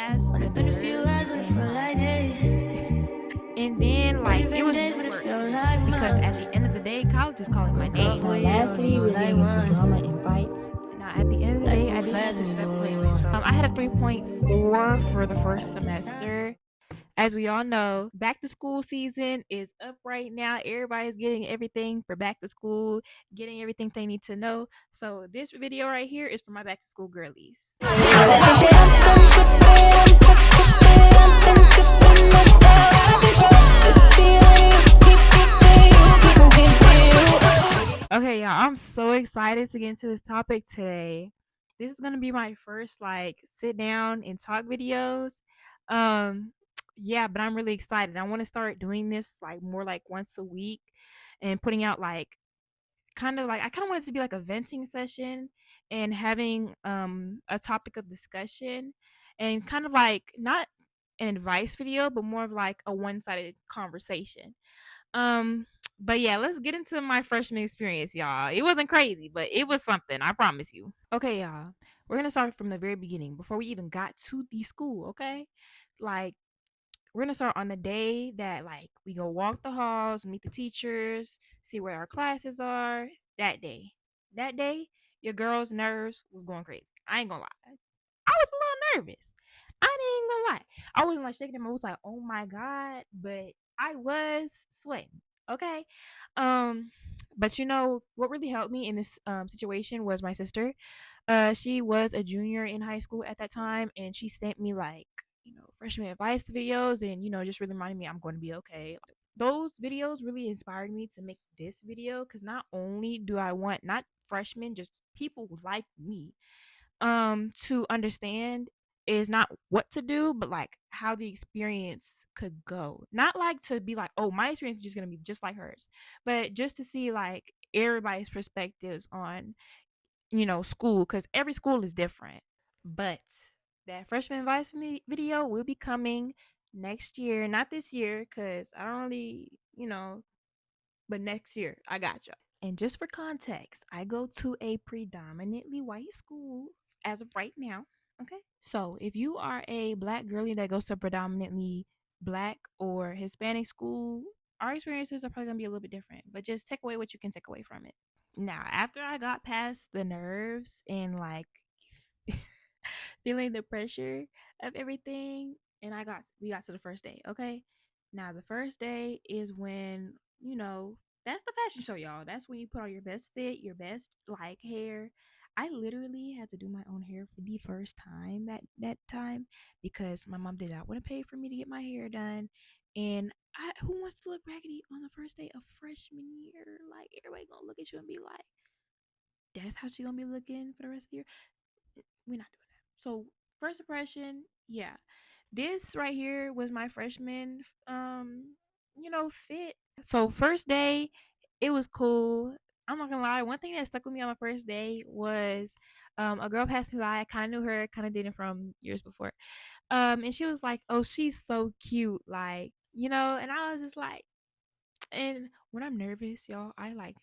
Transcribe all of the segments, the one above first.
past the Been a few hours, but it feel like days. and then like it Been was days, no but it work feel too, like because at the months. end of the day, college is calling my name. Now, Lastly, we're getting into drama and fights. Now, at the end of the Life day, I move did have fast to when you do what separate you myself. want. I had a 3.4 for the first semester. As we all know, back to school season is up right now. Everybody's getting everything for back to school, getting everything they need to know. So this video right here is for my back to school girlies. Okay, y'all, I'm so excited to get into this topic today. This is gonna be my first like sit down and talk videos. Um, yeah, but I'm really excited. I want to start doing this like more like once a week and putting out like kind of like I kind of want it to be like a venting session and having a topic of discussion and kind of like not an advice video, but more of like a one-sided conversation. Um, but yeah, let's get into my freshman experience, y'all. It wasn't crazy, but it was something, I promise you. Okay, y'all. We're gonna start from the very beginning before we even got to the school, okay? Like, we're gonna start on the day that like we go walk the halls, meet the teachers, see where our classes are. That day. That day, your girl's nerves was going crazy. I ain't gonna lie. I was a little nervous. I ain't gonna lie. I wasn't like shaking them. I was like, oh my God. But I was sweating. Okay. Um, but you know what really helped me in this situation was my sister. She was a junior in high school at that time, and she sent me like, freshman advice videos and just really reminding me I'm going to be okay. Those videos really inspired me to make this video because not only do I want not freshmen, just people like me to understand is not what to do, but like how the experience could go. Not like to be like, oh, my experience is just gonna be just like hers, but just to see like everybody's perspectives on, school, because every school is different. But that freshman advice video will be coming next year, not this year, because I don't really, but next year. I got you. And just for context, I go to a predominantly white school as of right now. Okay. So if you are a black girlie that goes to predominantly black or Hispanic school, our experiences are probably going to be a little bit different, but just take away what you can take away from it. Now, after I got past the nerves and like feeling the pressure of everything, and we got to the first day, okay? Now, the first day is when, that's the fashion show, y'all. That's when you put on your best fit, your best like hair. I literally had to do my own hair for the first time that time because my mom did not want to pay for me to get my hair done. And who wants to look raggedy on the first day of freshman year? Like everybody gonna look at you and be like, "That's how she gonna be looking for the rest of the year." We're not doing that. So first impression, yeah, this right here was my freshman, fit. So first day, it was cool. I'm not gonna lie. One thing that stuck with me on the first day was a girl passed me by. I kind of knew her, kind of did it from years before. And she was like, "Oh, she's so cute," like And I was just like, and when I'm nervous, y'all, I like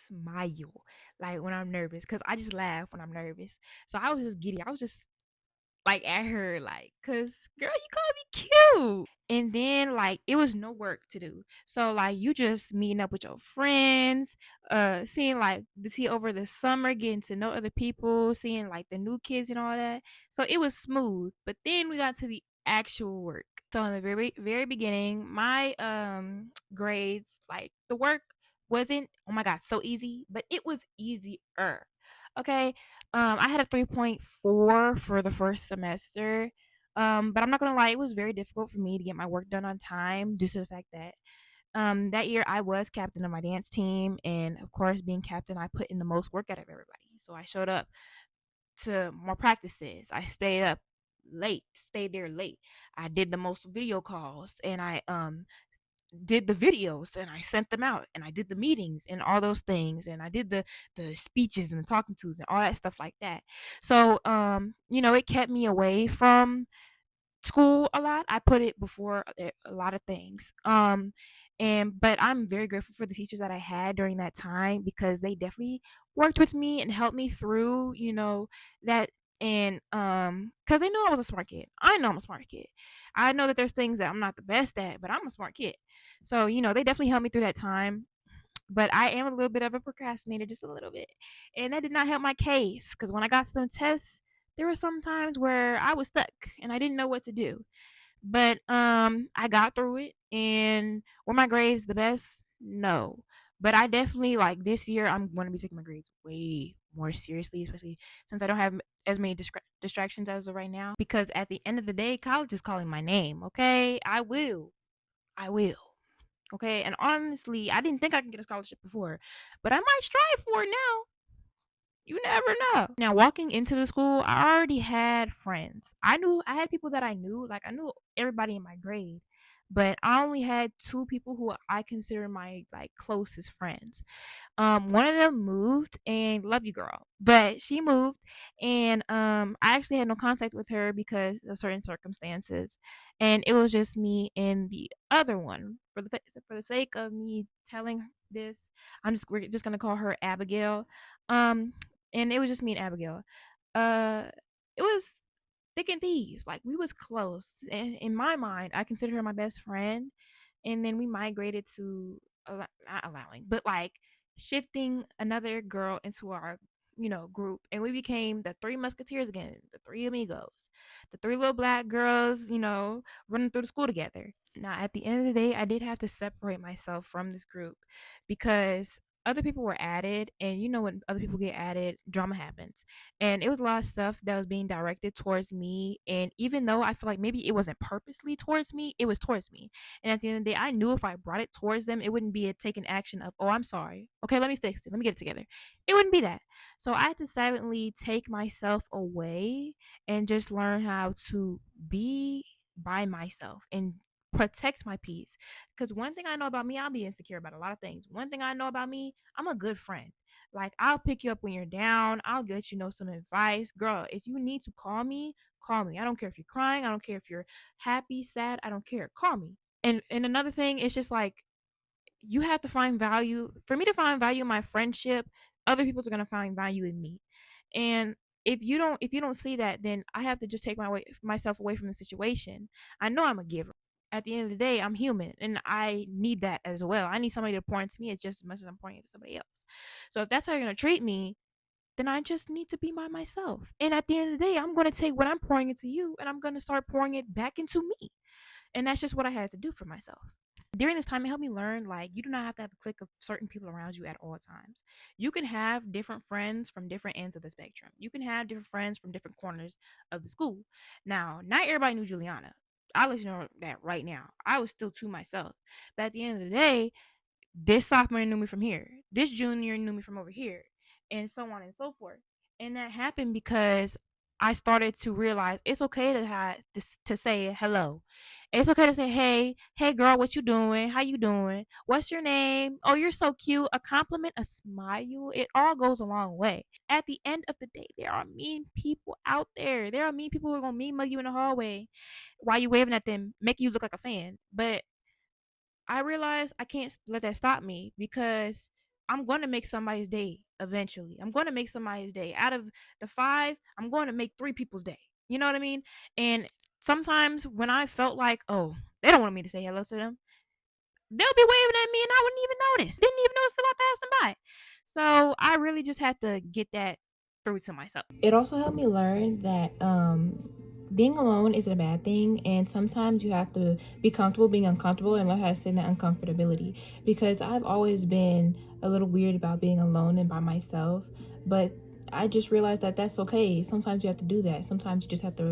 smile like when I'm nervous because I just laugh when I'm nervous. So I was just giddy. I was just like at her like, cause girl, you call me cute. And then like it was no work to do. So like you just meeting up with your friends, seeing like the tea over the summer, getting to know other people, seeing like the new kids and all that. So it was smooth. But then we got to the actual work. So in the very very beginning, my grades, like the work wasn't oh my god so easy, but it was easier. Okay. I had a 3.4 for the first semester. But I'm not gonna lie, it was very difficult for me to get my work done on time due to the fact that that year I was captain of my dance team, and of course, being captain, I put in the most work out of everybody. So I showed up to more practices. I stayed up late, stayed there late. I did the most video calls, and I did the videos and I sent them out, and I did the meetings and all those things, and I did the speeches and the talking tos and all that stuff like that. So it kept me away from school a lot. I put it before a lot of things. But I'm very grateful for the teachers that I had during that time because they definitely worked with me and helped me through, that And because they know I was a smart kid. I know I'm a smart kid. I know that there's things that I'm not the best at, but I'm a smart kid. So, they definitely helped me through that time. But I am a little bit of a procrastinator, just a little bit. And that did not help my case because when I got to them tests, there were some times where I was stuck and I didn't know what to do. But I got through it. And were my grades the best? No. But I definitely, like, this year I'm going to be taking my grades way more seriously, especially since I don't have as many distractions as of right now, because at the end of the day, college is calling my name. Okay, I will. Okay, and honestly, I didn't think I could get a scholarship before, but I might strive for it now. You never know. Now, walking into the school, I already had friends. I had people that I knew. Like, I knew everybody in my grade, but I only had two people who I consider my, like, closest friends. One of them moved, and love you, girl, but she moved, and I actually had no contact with her because of certain circumstances, and it was just me and the other one. For the sake of me telling this, we're just gonna call her Abigail. Um, and it was just me and Abigail. Uh, it was thick and thieves. Like, we was close. And in my mind, I consider her my best friend. And then we migrated to not allowing, but like shifting another girl into our group, and we became the three musketeers again, the three amigos, the three little black girls, running through the school together. Now, at the end of the day, I did have to separate myself from this group because other people were added, and when other people get added, drama happens. And it was a lot of stuff that was being directed towards me, and even though I feel like maybe it wasn't purposely towards me, it was towards me. And at the end of the day, I knew if I brought it towards them, it wouldn't be a taken action of, oh, I'm sorry, okay, let me fix it, let me get it together. It wouldn't be that. So I had to silently take myself away and just learn how to be by myself and protect my peace. Because one thing I know about me, I'll be insecure about a lot of things. One thing I know about me, I'm a good friend. Like, I'll pick you up when you're down. I'll get some advice. Girl, if you need to call me, call me. I don't care if you're crying. I don't care if you're happy, sad. I don't care. Call me. And another thing, it's just like, you have to find value. For me to find value in my friendship, other people are going to find value in me. And if you don't see that, then I have to just take myself away from the situation. I know I'm a giver. At the end of the day, I'm human and I need that as well. I need somebody to pour into me as just as much as I'm pouring into somebody else. So if that's how you're going to treat me, then I just need to be by myself. And at the end of the day, I'm going to take what I'm pouring into you and I'm going to start pouring it back into me. And that's just what I had to do for myself. During this time, it helped me learn, like, you do not have to have a clique of certain people around you at all times. You can have different friends from different ends of the spectrum. You can have different friends from different corners of the school. Now, not everybody knew Juliana. I'll let you know that right now. I was still to myself. But at the end of the day, this sophomore knew me from here, this junior knew me from over here, and so on and so forth. And that happened because I started to realize it's okay to say hello. It's okay to say, hey girl, what you doing, how you doing, what's your name, oh, you're so cute. A compliment, a smile, it all goes a long way. At the end of the day, there are mean people out there. There are mean people who are gonna mean mug you in the hallway while you waving at them, making you look like a fan. But I realized I can't let that stop me because I'm going to make somebody's day eventually. I'm going to make somebody's day. Out of the five, I'm going to make three people's day. You know what I mean? And sometimes when I felt like, oh, they don't want me to say hello to them, they'll be waving at me and I wouldn't even notice. Didn't even notice till I passed them by. So I really just had to get that through to myself. It also helped me learn that being alone isn't a bad thing, and sometimes you have to be comfortable being uncomfortable and learn how to sit in that uncomfortability. Because I've always been a little weird about being alone and by myself, but I just realized that that's okay. Sometimes you have to do that. Sometimes you just have to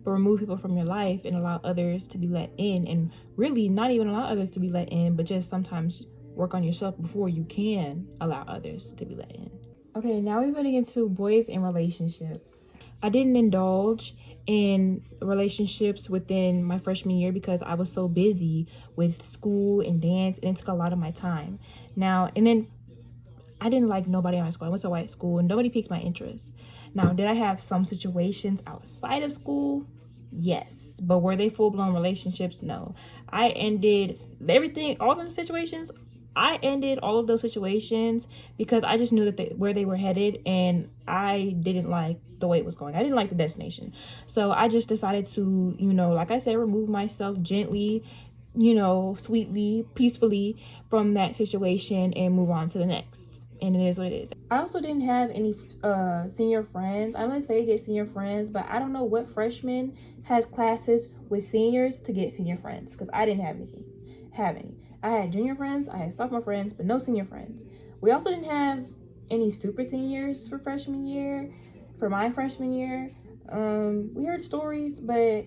remove people from your life and allow others to be let in, and really not even allow others to be let in, but just sometimes work on yourself before you can allow others to be let in. Okay, now we're getting into boys and relationships. I didn't indulge in relationships within my freshman year because I was so busy with school and dance, and it took a lot of my time. Now, and then I didn't like nobody in my school. I went to a white school and nobody piqued my interest. Now, did I have some situations outside of school? Yes. But were they full-blown relationships? No. I ended everything, all them situations, I ended all of those situations because I just knew that where they were headed, and I didn't like the way it was going. I didn't like the destination. So I just decided to, like I said, remove myself gently, sweetly, peacefully from that situation and move on to the next. And it is what it is. I also didn't have any senior friends. I'm gonna say get senior friends, but I don't know what freshman has classes with seniors to get senior friends, because I didn't have any. I had junior friends, I had sophomore friends, but no senior friends. We also didn't have any super seniors for freshman year. For my freshman year, we heard stories, but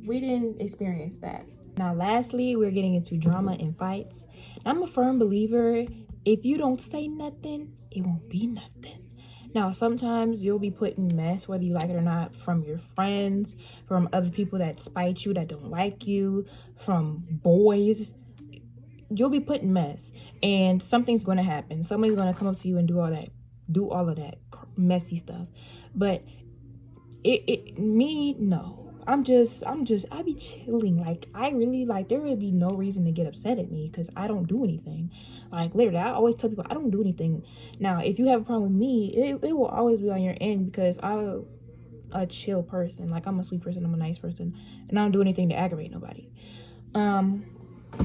we didn't experience that. Now, lastly, we're getting into drama and fights. I'm a firm believer, if you don't say nothing, it won't be nothing. Now, sometimes you'll be put in mess, whether you like it or not, from your friends, from other people that spite you, that don't like you, from boys. You'll be put in mess, and something's going to happen. Somebody's going to come up to you and do all of that messy stuff. But no. I be chilling. Like, I really, like, there would be no reason to get upset at me because I don't do anything. Like, literally, I always tell people I don't do anything. Now, if you have a problem with me, it will always be on your end, because I'm a chill person. Like, I'm a sweet person, I'm a nice person, and I don't do anything to aggravate nobody.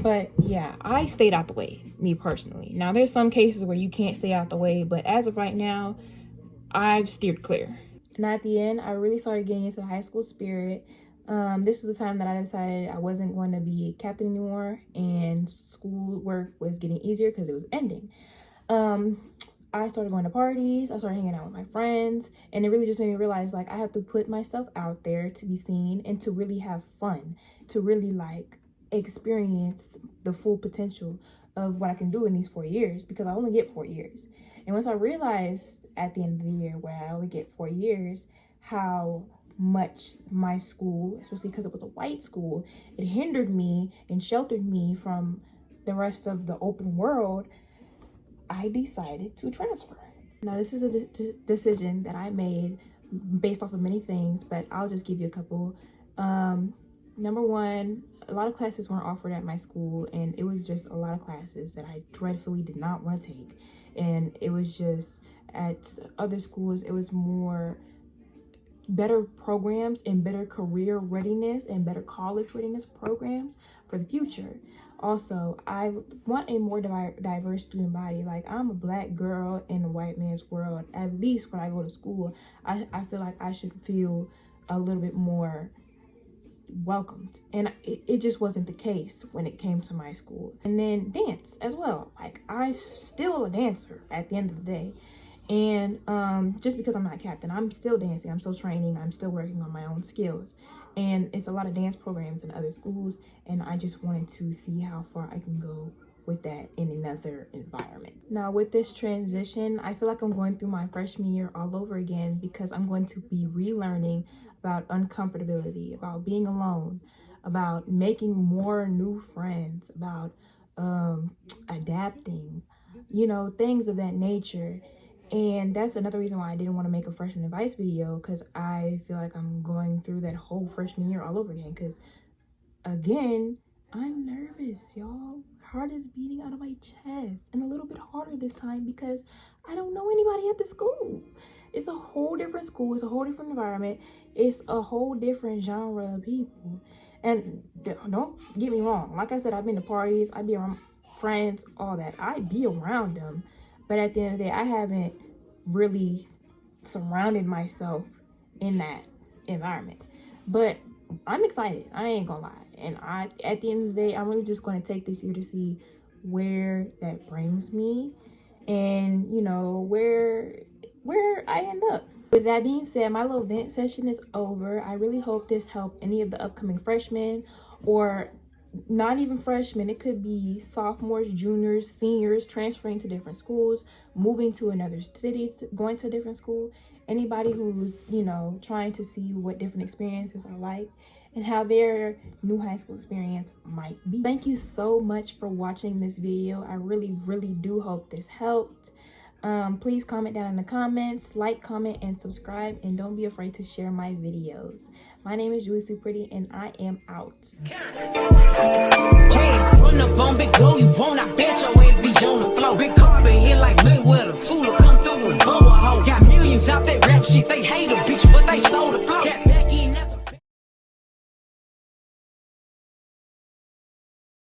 But yeah, I stayed out the way, me personally. Now, there's some cases where you can't stay out the way, but as of right now, I've steered clear. And at the end, I really started getting into the high school spirit. This is the time that I decided I wasn't going to be a captain anymore, and school work was getting easier because it was ending. I started going to parties, I started hanging out with my friends, and it really just made me realize, like, I have to put myself out there to be seen and to really have fun, to really, like, experience the full potential of what I can do in these 4 years, because I only get 4 years. And once I realized at the end of the year, where I only get 4 years, how much my school, especially because it was a white school, it hindered me and sheltered me from the rest of the open world, I decided to transfer. Now, this is a decision that I made based off of many things, but I'll just give you a couple. Number one, a lot of classes weren't offered at my school, and it was just a lot of classes that I dreadfully did not want to take. And it was just, at other schools, it was more better programs and better career readiness and better college readiness programs for the future. Also, I want a more diverse student body. Like, I'm a black girl in a white man's world. At least when I go to school, I feel like I should feel a little bit more welcomed, and it just wasn't the case when it came to my school. And then dance as well. Like, I still a dancer at the end of the day, and just because I'm not captain, I'm still dancing, I'm still training, I'm still working on my own skills. And it's a lot of dance programs in other schools, and I just wanted to see how far I can go with that in another environment. Now, with this transition, I feel like I'm going through my freshman year all over again, because I'm going to be relearning about uncomfortability, about being alone, about making more new friends, about adapting, things of that nature. And that's another reason why I didn't want to make a freshman advice video, because I feel like I'm going through that whole freshman year all over again. Because, again, I'm nervous, y'all. Heart is beating out of my chest, and a little bit harder this time because I don't know anybody at the school. It's a whole different school. It's a whole different environment. It's a whole different genre of people. And don't get me wrong. Like I said, I've been to parties. I be around friends, all that. I be around them. But at the end of the day, I haven't really surrounded myself in that environment. But I'm excited. I ain't gonna lie. And at the end of the day, I'm really just going to take this year to see where that brings me, and where I end up. With that being said, my little vent session is over. I really hope this helped any of the upcoming freshmen, or not even freshmen. It could be sophomores, juniors, seniors transferring to different schools, moving to another city, going to a different school. Anybody who's, trying to see what different experiences are like and how their new high school experience might be. Thank you so much for watching this video. I really, really do hope this helped. Please comment down in the comments, like, comment, and subscribe, and don't be afraid to share my videos. My name is Julie Sue Pretty, and I am out. Hey, run up on big glow, you won't, I bet your ass be on the floor. Big carbon here like Mayweather, Tula come through and blow a hole. Got millions out that rap shit, they hate a bitch, but they stole the flow.